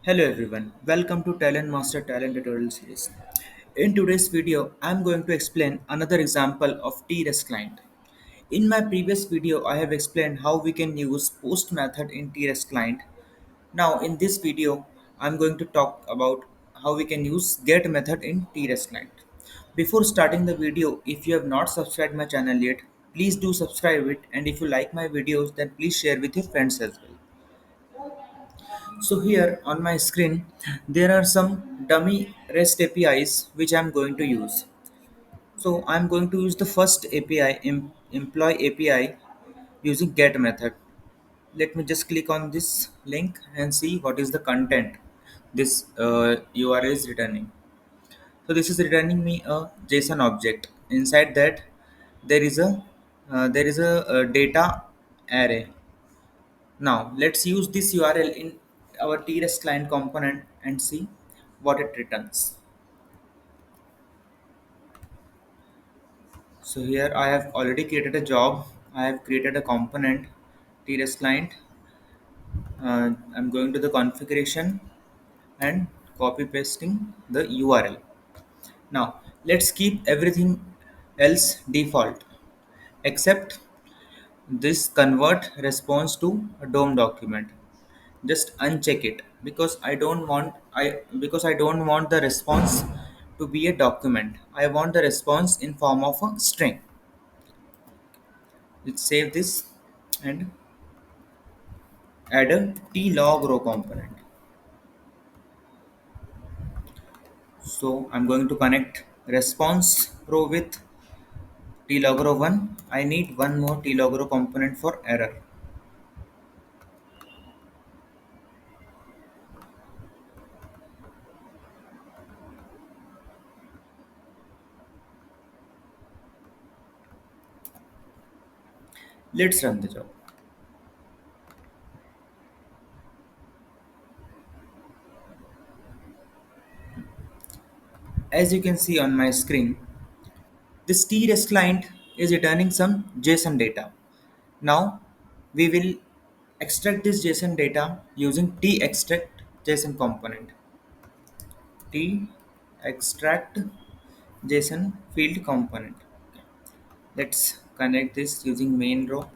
Hello everyone, welcome to Talent Master Talent Tutorial Series. In today's video, I'm going to explain another example of tRestClient. In my previous video, I have explained how we can use post method in tRestClient. Now in this video, I'm going to talk about how we can use get method in tRestClient. Before starting the video, if you have not subscribed my channel yet, please do subscribe it, and if you like my videos, then please share with your friends as well. So here on my screen, there are some dummy REST APIs which I'm going to use. So I'm going to use the first API, employee API using get method. Let me just click on this link and see what is the content this URL is returning. So this is returning me a JSON object. Inside that, there is a data array. Now let's use this URL in our TREST client component and see what it returns. So here I have already created a job. I have created a component TREST client. I'm going to the configuration and copy pasting the URL. Now let's keep everything else default except this convert response to a DOM document. Just uncheck it because I don't want the response to be a document. I want the response in form of a string. Let's save this and add a tlog row component. So I'm going to connect response row with tlog row 1. I need one more tlog row component for error. Let's run the job. As you can see on my screen, this tREST client is returning some JSON data. Now we will extract this JSON data using tExtract JSON component. tExtract JSON field component. Let's connect this using main row.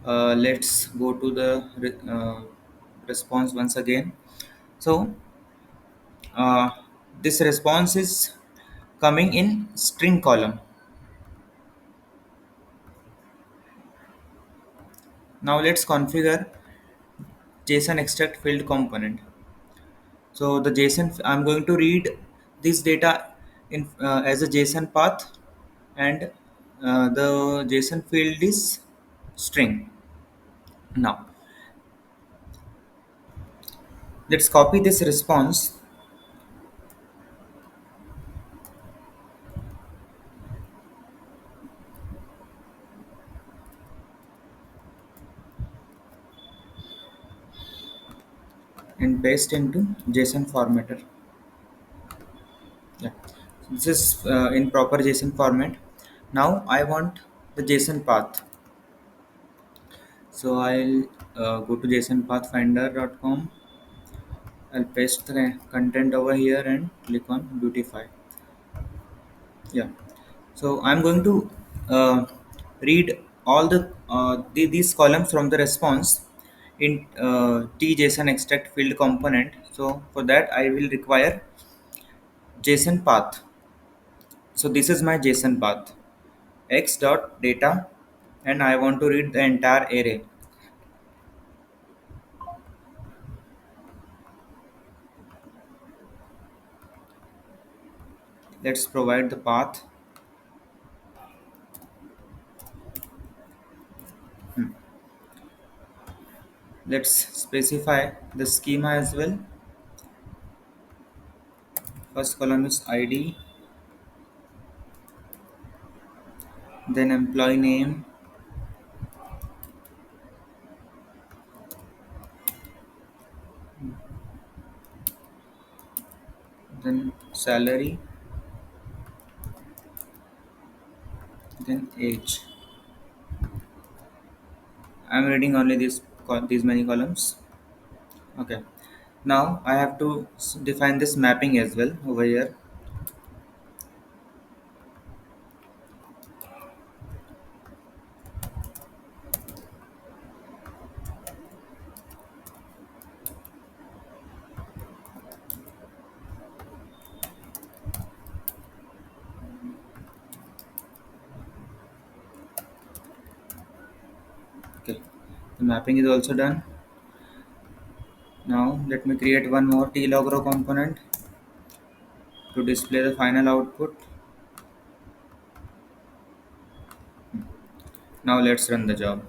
Let's go to the response once again. So uh, this response is coming in string column. Now let's configure JSON extract field component. So the JSON, I'm going to read this data in as a JSON path, and the JSON field is string. Now let's copy this response and paste into JSON formatter. Yeah, this is in proper JSON format. Now I want the JSON path. So I'll go to JSONPathfinder.com. I'll paste the content over here and click on beautify. Yeah. So I'm going to read all these columns from the response in tJSON extract field component. So for that I will require JSON path. So this is my JSON path x dot data, and I want to read the entire array. Let's provide the path. Let's specify the schema as well. First column is ID, then employee name, then salary, then age. I'm reading only this these many columns. Okay. Now I have to define this mapping as well over here. Okay. The mapping is also done. Now let me create one more tlogro component to display the final output. Now let's run the job.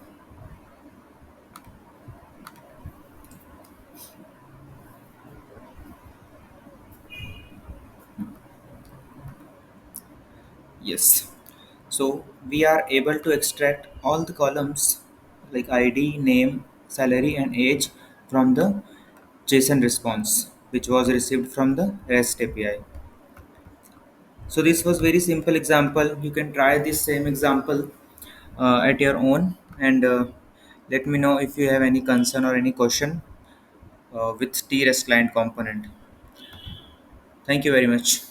Yes. So we are able to extract all the columns like ID, name, salary, and age from the JSON response, which was received from the REST API. So this was very simple example. You can try this same example at your own, and let me know if you have any concern or any question with tRestClient component. Thank you very much.